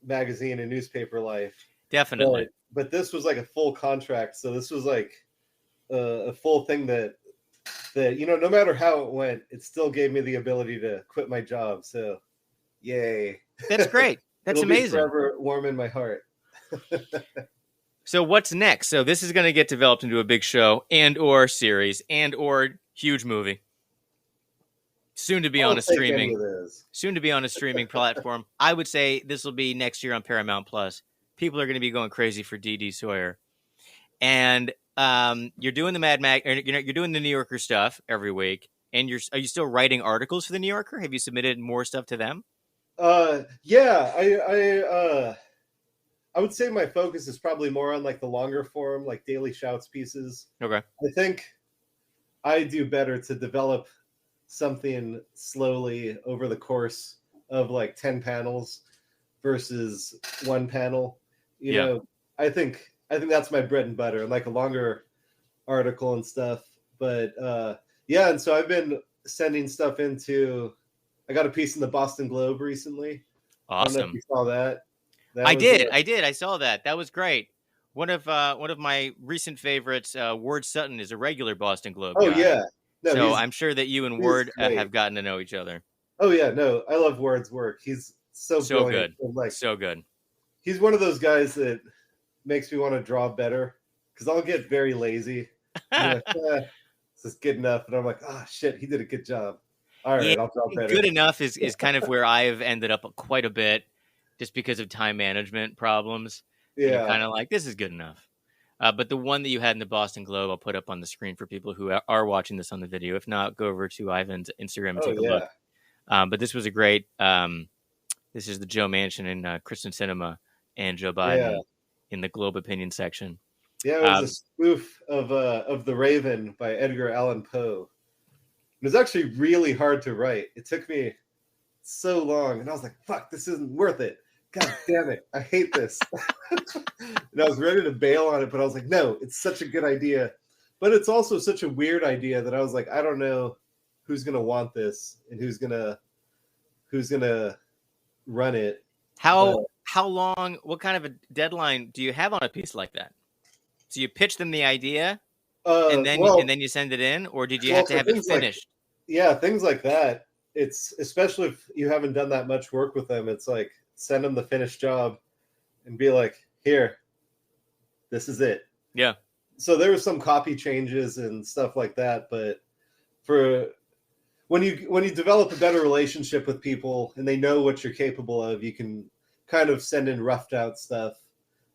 magazine and newspaper life. Definitely. But this was like a full contract, so this was like a full thing that no matter how it went, it still gave me the ability to quit my job. So, yay! That's great. That's It'll amazing. Be forever warm in my heart. So what's next? So this is going to get developed into a big show and or series and or huge movie. Soon to be on a streaming platform. I would say this will be next year on Paramount Plus. People are going to be going crazy for D.D. Sawyer. And you're doing the Mad Mag, you're doing the New Yorker stuff every week. And are you still writing articles for the New Yorker? Have you submitted more stuff to them? Yeah, I would say my focus is probably more on like the longer form, like Daily Shouts pieces. Okay. I think I do better to develop something slowly over the course of like 10 panels versus one panel. You know, I think that's my bread and butter, like a longer article and stuff. But and so I've been sending stuff I got a piece in the Boston Globe recently. Awesome. I don't know if you saw that. I did. I saw that. That was great. One of my recent favorites, Ward Sutton, is a regular Boston Globe guy. Yeah. No, so I'm sure that you and Ward have gotten to know each other. Oh yeah, no, I love Ward's work. He's so good. So good. He's one of those guys that makes me want to draw better because I'll get very lazy. Like, this is good enough, and I'm like, shit, he did a good job. All right, I'll draw better. Good enough is kind of where I've ended up quite a bit, just because of time management problems. Yeah, kind of like this is good enough. But the one that you had in the Boston Globe, I'll put up on the screen for people who are watching this on the video. If not, go over to Ivan's Instagram and take a look. But this was a great. This is the Joe Manchin and Kristen Sinema and Joe Biden in the Globe opinion section. Yeah, it was a spoof of The Raven by Edgar Allan Poe. It was actually really hard to write. It took me so long, and I was like, "Fuck, this isn't worth it." God damn it, I hate this. And I was ready to bail on it, but I was like, no, it's such a good idea. But it's also such a weird idea that I was like, I don't know who's going to want this and who's going to run it. How long, what kind of a deadline do you have on a piece like that? So you pitch them the idea and then you send it in, or did you have to have it finished? Things like that. It's especially if you haven't done that much work with them. It's like, send them the finished job and be like, here, this is it. Yeah. So there were some copy changes and stuff like that. But for when you develop a better relationship with people and they know what you're capable of, you can kind of send in roughed out stuff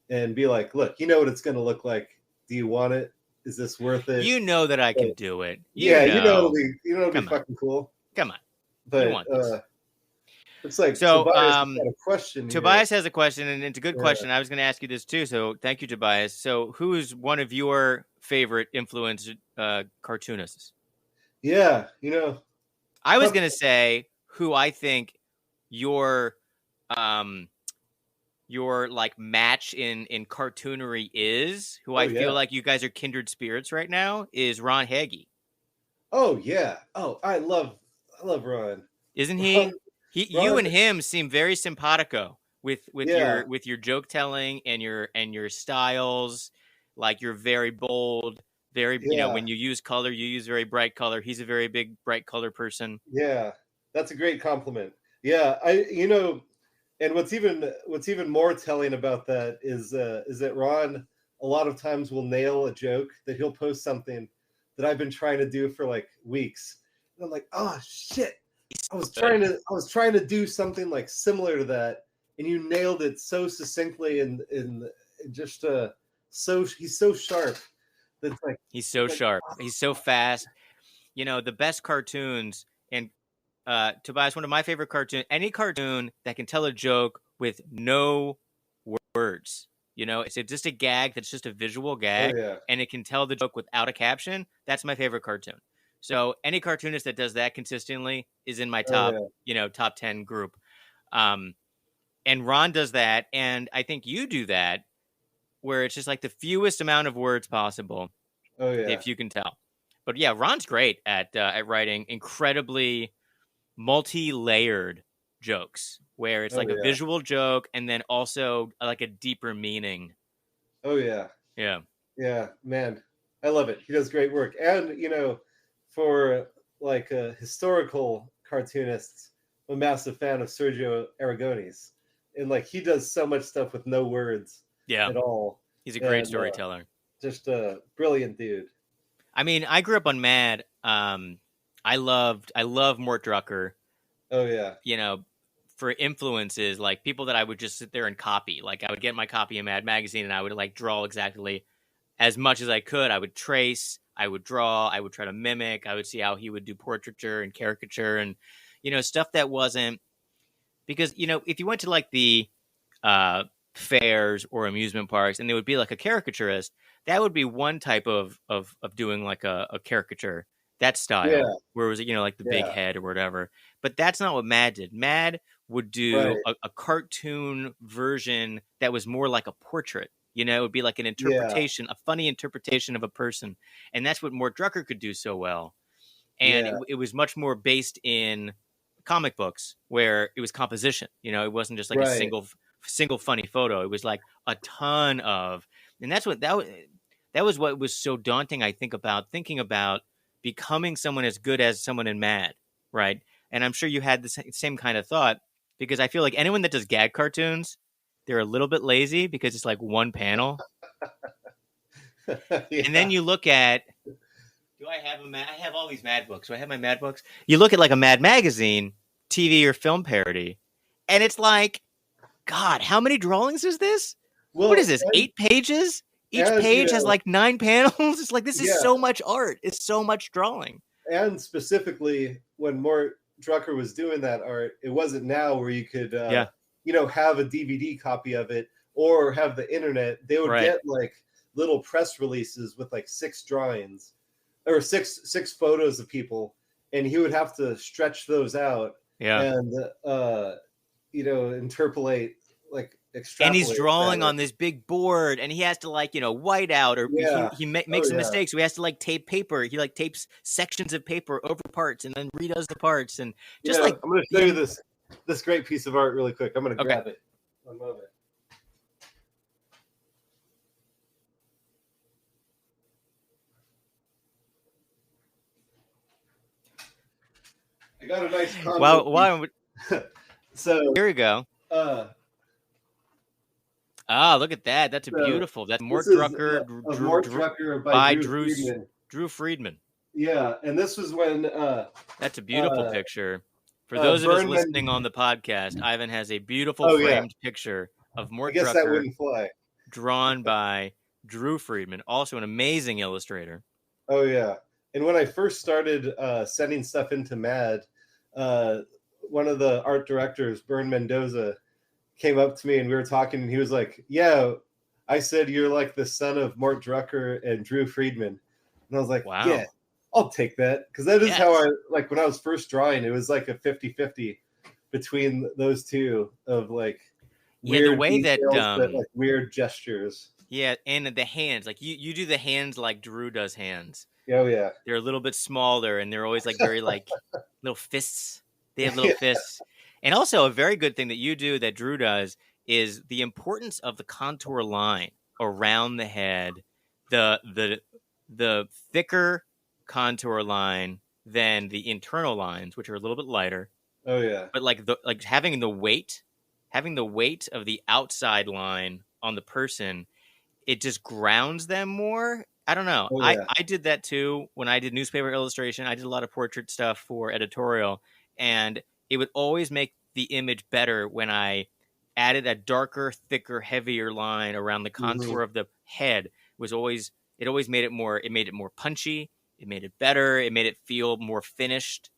and be like, look, you know what it's going to look like. Do you want it? Is this worth it? You know that I can do it. You know it'll be fucking cool. Come on. But you want this. It's like so. Tobias has got a question. Tobias has a question, and it's a good question. I was going to ask you this too. So thank you, Tobias. So who is one of your favorite influenced cartoonists? Yeah, I was going to say who I think your like match in cartoonery is. Who I feel like you guys are kindred spirits right now is Ron Hagee. Oh yeah. Oh, I love Ron. Isn't he? You and him seem very simpatico with your joke telling and your styles. Like you're very bold, very when you use color, you use very bright color. He's a very big bright color person. Yeah, that's a great compliment. Yeah, and what's even more telling about that is that Ron a lot of times will nail a joke that he'll post something that I've been trying to do for like weeks, and I'm like, oh shit. I was trying to do something like similar to that, and you nailed it so succinctly and just he's so sharp. That's like he's so sharp. He's so fast. The best cartoons and Tobias, one of my favorite cartoons. Any cartoon that can tell a joke with no words. It's just a gag that's just a visual gag, and it can tell the joke without a caption. That's my favorite cartoon. So any cartoonist that does that consistently is in my top, top 10 group. And Ron does that. And I think you do that where it's just like the fewest amount of words possible. Oh, yeah. If you can tell. But yeah, Ron's great at writing incredibly multi-layered jokes where it's Oh like a yeah. visual joke and then also like a deeper meaning. Oh yeah. Yeah. Yeah, man, I love it. He does great work, and for like historical cartoonists, I'm a massive fan of Sergio Aragonés, and like he does so much stuff with no words Yeah. at all, He's a great and storyteller. just a brilliant dude. I mean, I grew up on Mad. I love Mort Drucker. Oh yeah, You know, for influences like people that I would just sit there and copy. Like I would get my copy of Mad magazine and I would like draw exactly as much as I could. I would trace, I would draw, I would try to mimic. I would see how he would do portraiture and caricature and stuff that wasn't, because if you went to like the fairs or amusement parks and there would be like a caricaturist, that would be one type of doing like a caricature, that style, yeah, where it was like the big yeah, head or whatever. But that's not what Mad did. Mad would do right, a cartoon version that was more like a portrait. It would be like an yeah, interpretation, a funny interpretation of a person, and that's what Mort Drucker could do so well. And yeah, it was much more based in comic books where it was composition. It wasn't just like a right. single funny photo. It was like a ton of, and that's what that was what was so daunting. I think about thinking about becoming someone as good as someone in Mad, right? And I'm sure you had the same kind of thought, because I feel like anyone that does gag cartoons, they're a little bit lazy because it's like one panel, and then Yeah, you look at. Do I have I have all these Mad books. Do I have my Mad books? You look at like a Mad magazine, TV or film parody, and it's like, God, how many drawings is this? What well, is this? 8 pages? Each and page has like 9 panels. It's like, this is yeah, so much art. It's so much drawing. and specifically when Mort Drucker was doing that art, it wasn't now where you could Yeah, have a DVD copy of it or have the internet. They would right. get like little press releases with like 6 drawings or six photos of people, and he would have to stretch those out Yeah. and interpolate, like And he's extrapolate drawing that. on this big board, and he has to like, white out, or Yeah. makes Oh a yeah. mistake. So he has to like tape paper. He like tapes sections of paper over parts and then redoes the parts. And just like, I'm going to show you this great piece of art really quick. I'm going to okay. grab it. One moment. I got a nice combo. Wow. So Here we go. Look at that. That's beautiful. That's Mort Drucker, Mort Drucker by Drew Friedman. Drew Friedman. Yeah, and this was when that's a beautiful picture. For those of us listening on the podcast, Ivan has a beautiful framed picture of Mort Drucker, that wouldn't fly, drawn by Drew Friedman, also an amazing illustrator. Oh yeah. And when I first started sending stuff into Mad, one of the art directors, Bern Mendoza, came up to me and we were talking, and he was like, yeah, I said you're like the son of Mort Drucker and Drew Friedman. And I was like, wow, yeah, I'll take that. Because that is how I, like, when I was first drawing, it was like a 50-50 between those two of like weird the way that like weird gestures. Yeah, and the hands, like you do the hands like Drew does hands. Oh yeah. They're a little bit smaller, and they're always like very like little fists. They have little fists. And also a very good thing that you do that Drew does is the importance of the contour line around the head, the thicker contour line than the internal lines, which are a little bit lighter. Oh yeah. But like having the weight of the outside line on the person, it just grounds them more. I don't know. Oh, yeah. I did that too when I did newspaper illustration. I did a lot of portrait stuff for editorial, and it would always make the image better when I added a darker, thicker, heavier line around the contour of the head. It always made it more. It made it more punchy. It made it better. It made it feel more finished.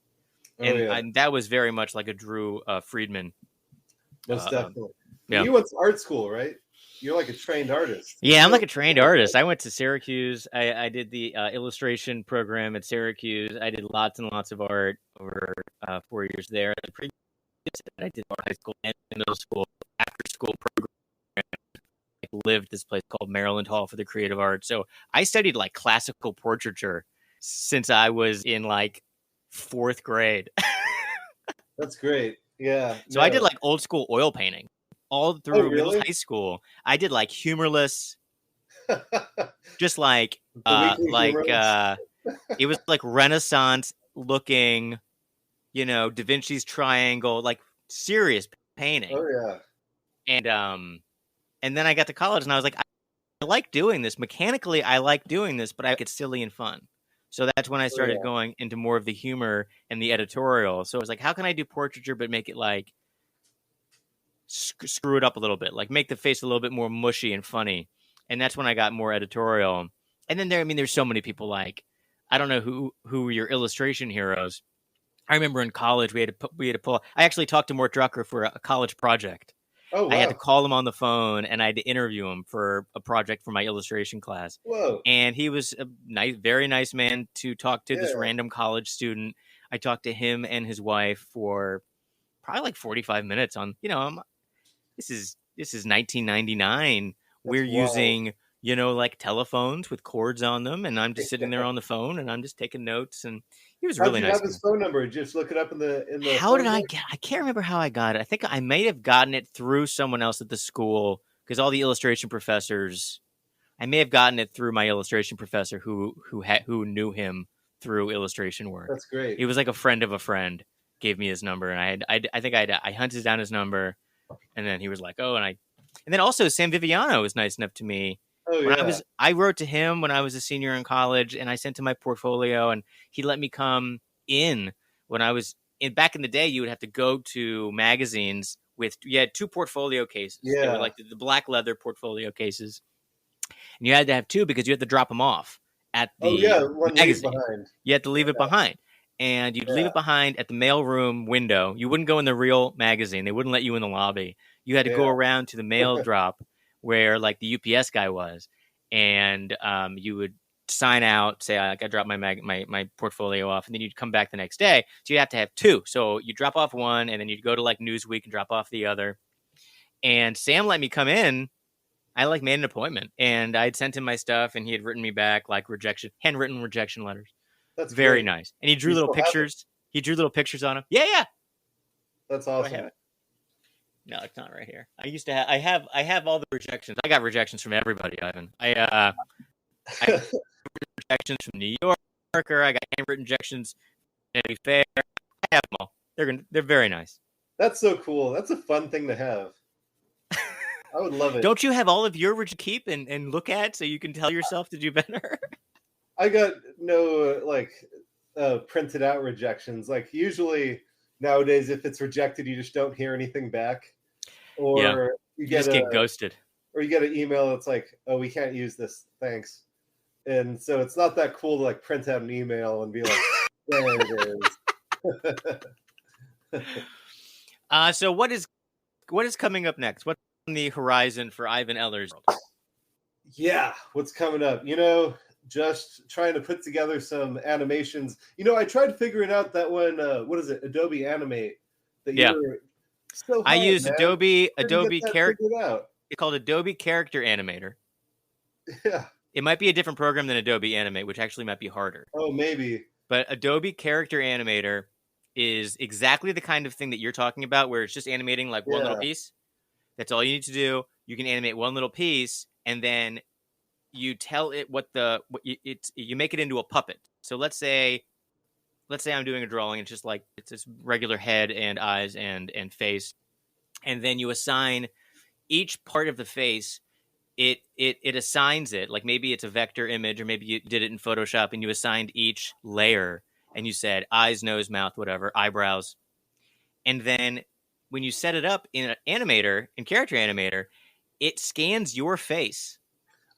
And that was very much like a Drew Friedman. Most definitely. Yeah. You went to art school, right? You're like a trained artist. Yeah, I'm like a trained artist. I went to Syracuse. I did the illustration program at Syracuse. I did lots and lots of art over 4 years there. I did art high school and middle school, after school program. I lived this place called Maryland Hall for the Creative Arts. So I studied like classical portraiture since I was in like 4th grade. That's great. Yeah. So I did like old school oil painting all through middle really? high school. I did like humorless, just like The weekly humorless? it was like Renaissance looking, Da Vinci's triangle, like serious painting. Oh yeah. And then I got to college and I was like, I like doing this. Mechanically, I like doing this, but I like it silly and fun. So that's when I started going into more of the humor and the editorial. So it was like, how can I do portraiture but make it like screw it up a little bit, like make the face a little bit more mushy and funny. And that's when I got more editorial. And then there's so many people like, I don't know who were your illustration heroes. I remember in college we had to pull. I actually talked to Mort Drucker for a college project. Oh, wow. I had to call him on the phone and I had to interview him for a project for my illustration class. Whoa. And he was a nice, very nice man to talk to, this random college student. I talked to him and his wife for probably like 45 minutes on, this is 1999. We're using, like telephones with cords on them. And I'm just sitting there on the phone and I'm just taking notes. And he was really nice. How did you have his phone number? Did you just look it up in the How did I get? I can't remember how I got it. I think I may have gotten it through someone else at the school because all the illustration professors. I may have gotten it through my illustration professor who knew him through illustration work. That's great. He was like a friend of a friend gave me his number, and I hunted down his number, and then he was like, oh, and then also Sam Viviano was nice enough to me. I wrote to him when I was a senior in college, and I sent him my portfolio, and he let me come in when I was back in the day. You would have to go to magazines you had 2 portfolio cases. Yeah. They were like the black leather portfolio cases, and you had to have 2 because you had to drop them off at the magazine. You had to leave it behind, and you'd leave it behind at the mailroom window. You wouldn't go in the real magazine; they wouldn't let you in the lobby. You had to go around to the mail drop where like the UPS guy was, and you would sign out, say I dropped my portfolio off, and then you'd come back the next day. So you have to have 2. So you drop off one, and then you'd go to like Newsweek and drop off the other. And Sam let me come in. I like made an appointment, and I'd sent him my stuff, and he had written me back like handwritten rejection letters. That's very nice. And he drew little pictures. He drew little pictures on them. Yeah. That's awesome. No, it's not right here. I used to have. I have all the rejections. I got rejections from everybody, Ivan. I got rejections from New Yorker. I got handwritten rejections from Vanity Fair. I have them all. They're very nice. That's so cool. That's a fun thing to have. I would love it. Don't you have all of your keep and look at so you can tell yourself to do better? I got no printed out rejections. Like usually nowadays, if it's rejected, you just don't hear anything back, or you just get ghosted, or you get an email that's like, "Oh, we can't use this. Thanks." And so it's not that cool to like print out an email and be like, "There it is." So what is coming up next? What's on the horizon for Ivan Ehlers? Yeah, what's coming up? Just trying to put together some animations. I tried figuring out that one. What is it? Adobe Animate. I use Adobe Character. It's called Adobe Character Animator. Yeah. It might be a different program than Adobe Animate, which actually might be harder. Oh, maybe. But Adobe Character Animator is exactly the kind of thing that you're talking about, where it's just animating like one little piece. That's all you need to do. You can animate one little piece, and then you tell it you make it into a puppet. So let's say I'm doing a drawing. It's just like it's this regular head and eyes and face, and then you assign each part of the face. It assigns it, like maybe it's a vector image, or maybe you did it in Photoshop and you assigned each layer and you said eyes, nose, mouth, whatever, eyebrows, and then when you set it up in Character Animator, it scans your face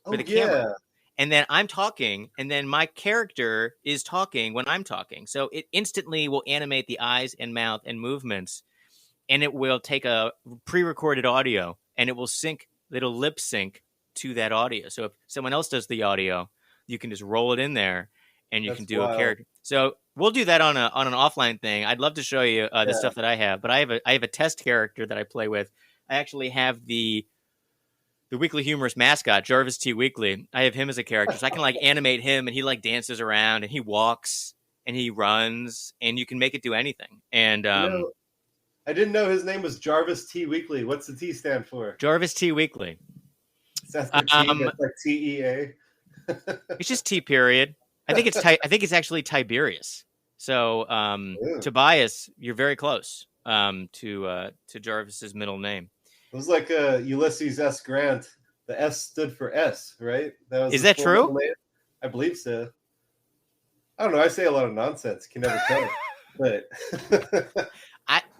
for the camera. And then I'm talking, and then my character is talking when I'm talking. So it instantly will animate the eyes and mouth and movements, and it will take a pre-recorded audio, and it'll lip sync to that audio. So if someone else does the audio, you can just roll it in there, and you can do a character. So we'll do that on an offline thing. I'd love to show you the stuff that I have, but I have a test character that I play with. I actually have the the Weekly Humorist mascot, Jarvis T. Weekly. I have him as a character, so I can like animate him, and he like dances around, and he walks, and he runs, and you can make it do anything. And I didn't know his name was Jarvis T. Weekly. What's the T stand for? Jarvis T. Weekly. That's the T. That's like TEA. It's just T. Period. I think it's actually Tiberius. So Tobias, you're very close to Jarvis's middle name. It was like Ulysses S. Grant. The S stood for S, right? Is that true? Name. I believe so. I don't know. I say a lot of nonsense. You can never tell. But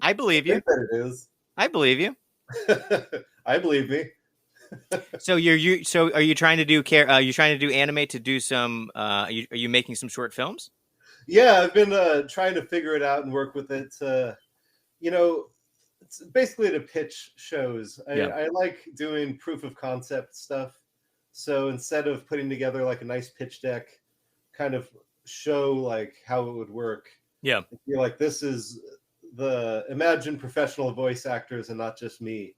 I believe you. I think that it is. I believe you. I believe me. So are you trying to do animate to do some? Are you making some short films? Yeah, I've been trying to figure it out and work with it. It's basically to pitch shows. I like doing proof of concept stuff. So instead of putting together like a nice pitch deck, kind of show like how it would work. Yeah, I feel like this is imagine professional voice actors and not just me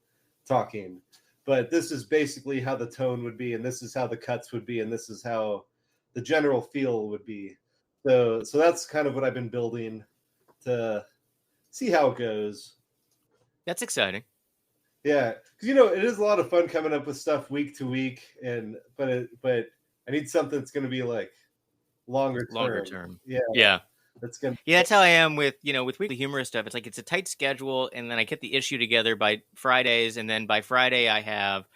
talking. But this is basically how the tone would be, and this is how the cuts would be, and this is how the general feel would be. So that's kind of what I've been building to see how it goes. That's exciting. Yeah, because it is a lot of fun coming up with stuff week to week, but I need something that's going to be like longer term. Yeah. That's how I am with Weekly Humorist stuff. It's like it's a tight schedule, and then I get the issue together by Fridays, and then by Friday I have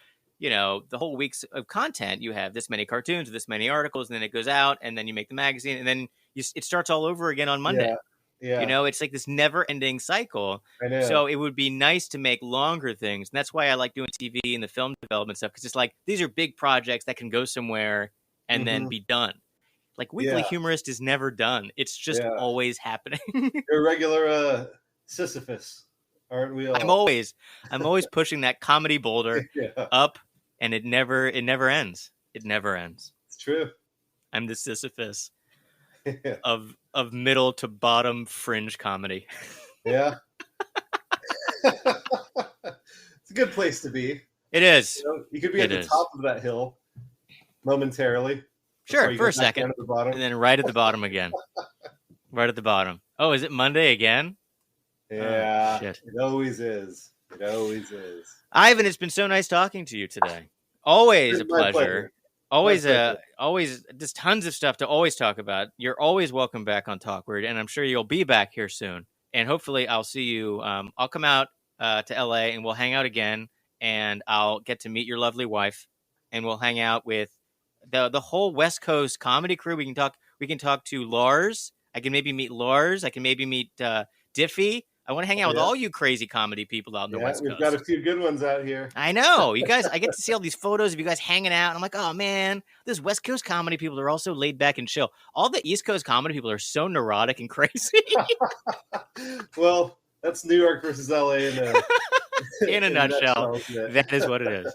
the whole week's of content. You have this many cartoons, this many articles, and then it goes out, and then you make the magazine, and then it starts all over again on Monday. Yeah. It's like this never-ending cycle. I know. So it would be nice to make longer things, and that's why I like doing TV and the film development stuff, because it's like these are big projects that can go somewhere and then be done. Like Weekly Humorist is never done. It's just always happening. You're a regular Sisyphus, aren't we all? I'm always pushing that comedy boulder up, and it never ends. It never ends. It's true. I'm the Sisyphus of middle to bottom fringe comedy. Yeah. It's a good place to be. It is. You could be at the top of that hill momentarily. Sure, for a second, and then right at the bottom again. Right at the bottom. Oh, is it Monday again? Yeah, shit. It always is. It always is. Ivan, it's been so nice talking to you today. Always a pleasure. Always just tons of stuff to always talk about. You're always welcome back on Talkward, and I'm sure you'll be back here soon. And hopefully I'll see you. I'll come out to LA, and we'll hang out again, and I'll get to meet your lovely wife, and we'll hang out with the whole West Coast comedy crew. We can talk to Lars. I can maybe meet Lars. I can maybe meet Diffie. I want to hang out with all you crazy comedy people out in the West Coast. We've got a few good ones out here. I know. You guys, I get to see all these photos of you guys hanging out. And I'm like, oh, man, this West Coast comedy people are also laid back and chill. All the East Coast comedy people are so neurotic and crazy. Well, that's New York versus LA in a nutshell. That is what it is.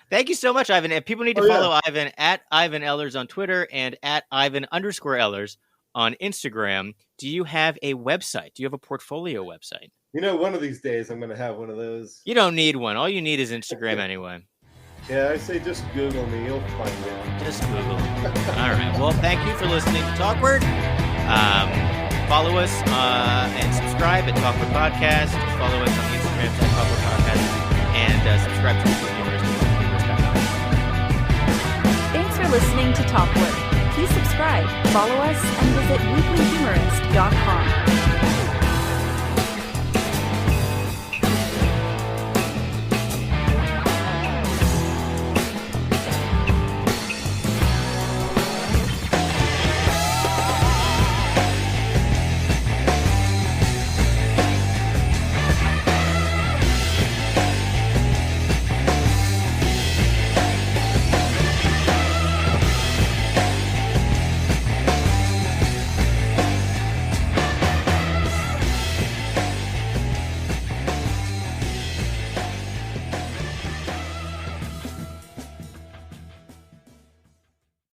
Thank you so much, Ivan. If people need to follow Ivan at Ivan Ehlers on Twitter and at Ivan_Ehlers on Instagram. Do you have a website? Do you have a portfolio website? One of these days I'm going to have one of those. You don't need one. All you need is Instagram anyway. Yeah, I say just Google me. You'll find it. Just Google. All right. Well, thank you for listening to Talkward. Follow us and subscribe at Talkward Podcast. Follow us on Instagram at Talkward Podcast. And subscribe to Weekly Humorist. Thanks for listening to Talkward. Please subscribe, follow us, and visit weeklyhumorist.com.